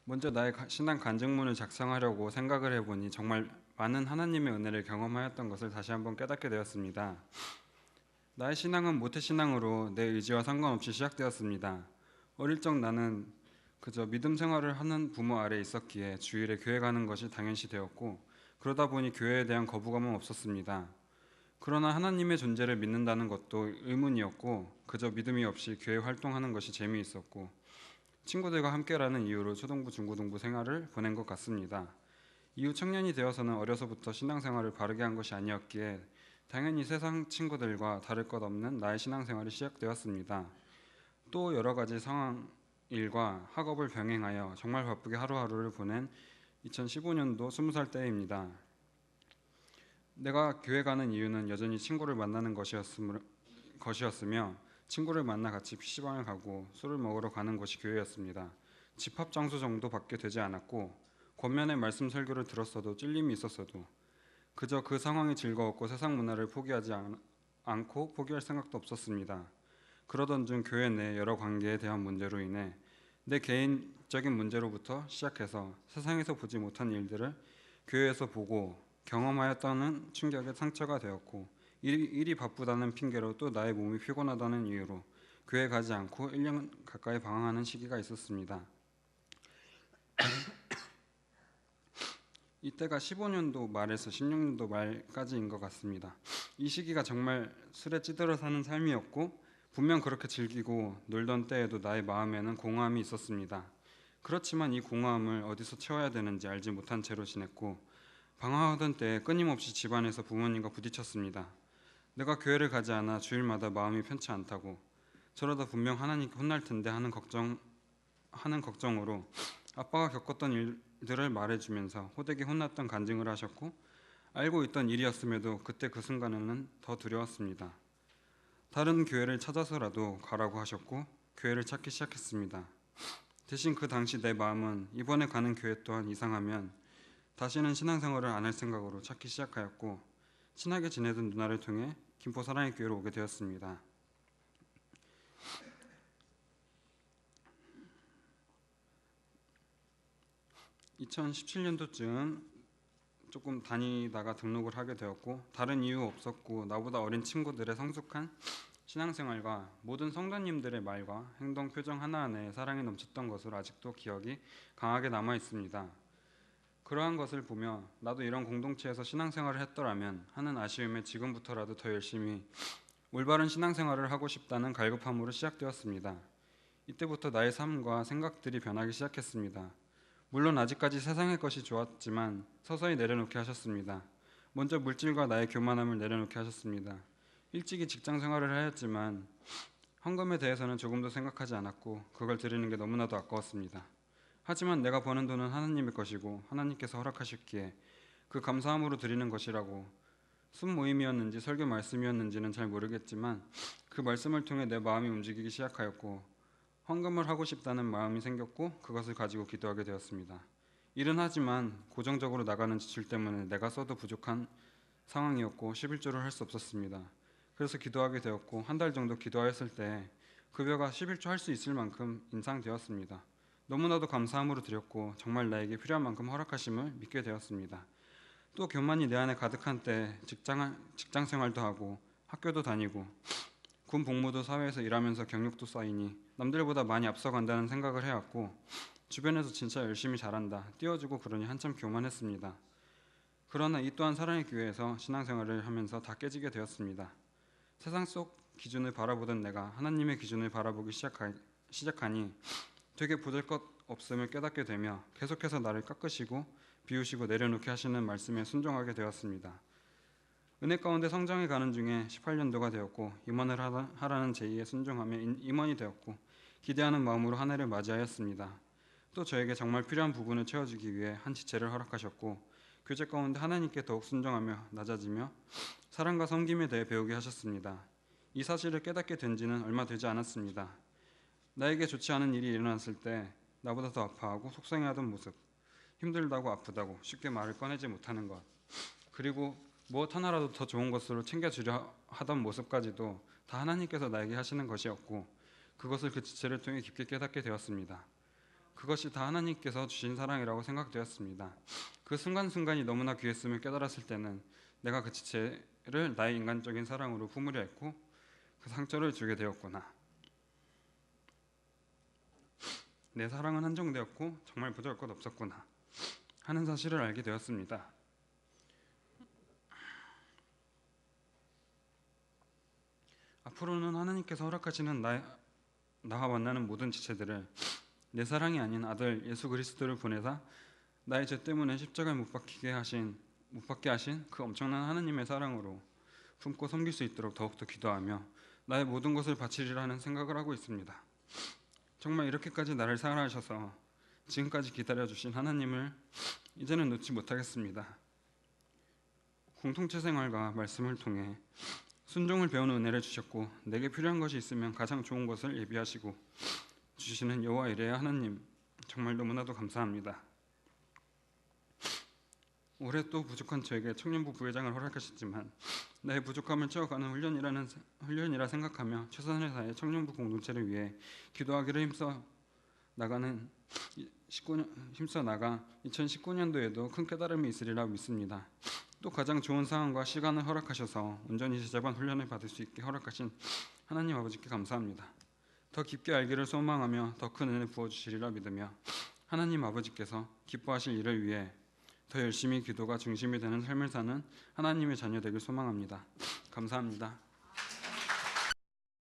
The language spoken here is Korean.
먼저 나의 신앙 간증문을 작성하려고 생각을 해보니 정말 많은 하나님의 은혜를 경험하였던 것을 다시 한번 깨닫게 되었습니다. 나의 신앙은 모태신앙으로 내 의지와 상관없이 시작되었습니다. 어릴 적 나는 그저 믿음 생활을 하는 부모 아래에 있었기에 주일에 교회 가는 것이 당연시 되었고, 그러다 보니 교회에 대한 거부감은 없었습니다. 그러나 하나님의 존재를 믿는다는 것도 의문이었고, 그저 믿음이 없이 교회 활동하는 것이 재미있었고, 친구들과 함께라는 이유로 초등부, 중고등부 생활을 보낸 것 같습니다. 이후 청년이 되어서는 어려서부터 신앙생활을 바르게 한 것이 아니었기에 당연히 세상 친구들과 다를 것 없는 나의 신앙생활이 시작되었습니다. 또 여러 가지 상황, 일과 학업을 병행하여 정말 바쁘게 하루하루를 보낸 2015년도 20살 때입니다. 내가 교회 가는 이유는 여전히 친구를 만나는 것이었으며, 친구를 만나 같이 PC방을 가고 술을 먹으러 가는 것이 교회였습니다. 집합 장소 정도밖에 되지 않았고, 권면의 말씀 설교를 들었어도 찔림이 있었어도 그저 그 상황이 즐거웠고 세상 문화를 포기하지 않고 포기할 생각도 없었습니다. 그러던 중 교회 내 여러 관계에 대한 문제로 인해 내 개인적인 문제로부터 시작해서 세상에서 보지 못한 일들을 교회에서 보고 경험하였다는 충격에 상처가 되었고, 일이 바쁘다는 핑계로 또 나의 몸이 피곤하다는 이유로 교회 가지 않고 1년 가까이 방황하는 시기가 있었습니다. 이때가 15년도 말에서 16년도 말까지인 것 같습니다. 이 시기가 정말 술에 찌들어 사는 삶이었고, 분명 그렇게 즐기고 놀던 때에도 나의 마음에는 공허함이 있었습니다. 그렇지만 이 공허함을 어디서 채워야 되는지 알지 못한 채로 지냈고, 방황하던 때에 끊임없이 집안에서 부모님과 부딪혔습니다. 내가 교회를 가지 않아 주일마다 마음이 편치 않다고, 저러다 분명 하나님께 혼날 텐데 하는 걱정으로 아빠가 겪었던 일들을 말해주면서 호되게 혼났던 간증을 하셨고, 알고 있던 일이었음에도 그때 그 순간에는 더 두려웠습니다. 다른 교회를 찾아서라도 가라고 하셨고, 교회를 찾기 시작했습니다. 대신 그 당시 내 마음은 이번에 가는 교회 또한 이상하면 다시는 신앙생활을 안 할 생각으로 찾기 시작하였고, 친하게 지내던 누나를 통해 김포 사랑의 교회로 오게 되었습니다. 2017년도쯤 조금 다니다가 등록을 하게 되었고, 다른 이유 없었고 나보다 어린 친구들의 성숙한 신앙생활과 모든 성도님들의 말과 행동, 표정 하나하나에 사랑이 넘쳤던 것으로 아직도 기억이 강하게 남아 있습니다. 그러한 것을 보며 나도 이런 공동체에서 신앙생활을 했더라면 하는 아쉬움에 지금부터라도 더 열심히 올바른 신앙생활을 하고 싶다는 갈급함으로 시작되었습니다. 이때부터 나의 삶과 생각들이 변하기 시작했습니다. 물론 아직까지 세상의 것이 좋았지만 서서히 내려놓게 하셨습니다. 먼저 물질과 나의 교만함을 내려놓게 하셨습니다. 일찍이 직장 생활을 하였지만 헌금에 대해서는 조금도 생각하지 않았고, 그걸 드리는 게 너무나도 아까웠습니다. 하지만 내가 버는 돈은 하나님의 것이고 하나님께서 허락하셨기에 그 감사함으로 드리는 것이라고, 순모임이었는지 설교 말씀이었는지는 잘 모르겠지만 그 말씀을 통해 내 마음이 움직이기 시작하였고, 헌금을 하고 싶다는 마음이 생겼고, 그것을 가지고 기도하게 되었습니다. 일은 하지만 고정적으로 나가는 지출 때문에 내가 써도 부족한 상황이었고 11조를 할 수 없었습니다. 그래서 기도하게 되었고, 한 달 정도 기도하였을 때 급여가 11조 할 수 있을 만큼 인상되었습니다. 너무나도 감사함으로 드렸고 정말 나에게 필요한 만큼 허락하심을 믿게 되었습니다. 또 교만이 내 안에 가득한 때 직장 생활도 하고 학교도 다니고 군 복무도 사회에서 일하면서 경력도 쌓이니 남들보다 많이 앞서간다는 생각을 해왔고, 주변에서 진짜 열심히 잘한다, 띄워주고 그러니 한참 교만했습니다. 그러나 이 또한 사랑의 교회에서 신앙생활을 하면서 다 깨지게 되었습니다. 세상 속 기준을 바라보던 내가 하나님의 기준을 바라보기 시작하니 되게 보잘것 없음을 깨닫게 되며 계속해서 나를 깎으시고 비우시고 내려놓게 하시는 말씀에 순종하게 되었습니다. 은혜 가운데 성장해 가는 중에 18년도가 되었고, 임원을 하라는 제의에 순종하며 임원이 되었고, 기대하는 마음으로 한 해를 맞이하였습니다. 또 저에게 정말 필요한 부분을 채워주기 위해 한 지체를 허락하셨고, 교제 가운데 하나님께 더욱 순종하며 낮아지며 사랑과 섬김에 대해 배우게 하셨습니다. 이 사실을 깨닫게 된 지는 얼마 되지 않았습니다. 나에게 좋지 않은 일이 일어났을 때 나보다 더 아파하고 속상해하던 모습, 힘들다고 아프다고 쉽게 말을 꺼내지 못하는 것, 그리고 무엇 하나라도 더 좋은 것으로 챙겨주려 하던 모습까지도 다 하나님께서 나에게 하시는 것이었고, 그것을 그 지체를 통해 깊게 깨닫게 되었습니다. 그것이 다 하나님께서 주신 사랑이라고 생각되었습니다. 그 순간순간이 너무나 귀했음을 깨달았을 때는 내가 그 지체를 나의 인간적인 사랑으로 품으려 했고 그 상처를 주게 되었구나. 내 사랑은 한정되었고 정말 보잘것 없었구나 하는 사실을 알게 되었습니다. 앞으로는 하나님께서 허락하시는 나와 만나는 모든 지체들을 내 사랑이 아닌 아들 예수 그리스도를 보내사 나의 죄 때문에 십자가에 못 박게 하신 그 엄청난 하나님의 사랑으로 품고 섬길 수 있도록 더욱더 기도하며 나의 모든 것을 바치리라 하는 생각을 하고 있습니다. 정말 이렇게까지 나를 사랑하셔서 지금까지 기다려주신 하나님을 이제는 놓지 못하겠습니다. 공동체 생활과 말씀을 통해 순종을 배우는 은혜를 주셨고 내게 필요한 것이 있으면 가장 좋은 것을 예비하시고 주시는 여호와 이레의 하나님, 정말 너무나도 감사합니다. 올해 또 부족한 저에게 청년부 부회장을 허락하셨지만 나의 부족함을 채워가는 훈련이라 생각하며 최선을 다해 청년부 공동체를 위해 기도하기를 힘써 나가 2019년도에도 큰 깨달음이 있으리라 믿습니다. 또 가장 좋은 상황과 시간을 허락하셔서 온전히 제자반 훈련을 받을 수 있게 허락하신 하나님 아버지께 감사합니다. 더 깊게 알기를 소망하며 더 큰 은혜 부어주시리라 믿으며 하나님 아버지께서 기뻐하실 일을 위해 더 열심히 기도가 중심이 되는 삶을 사는 하나님의 자녀 되길 소망합니다. 감사합니다.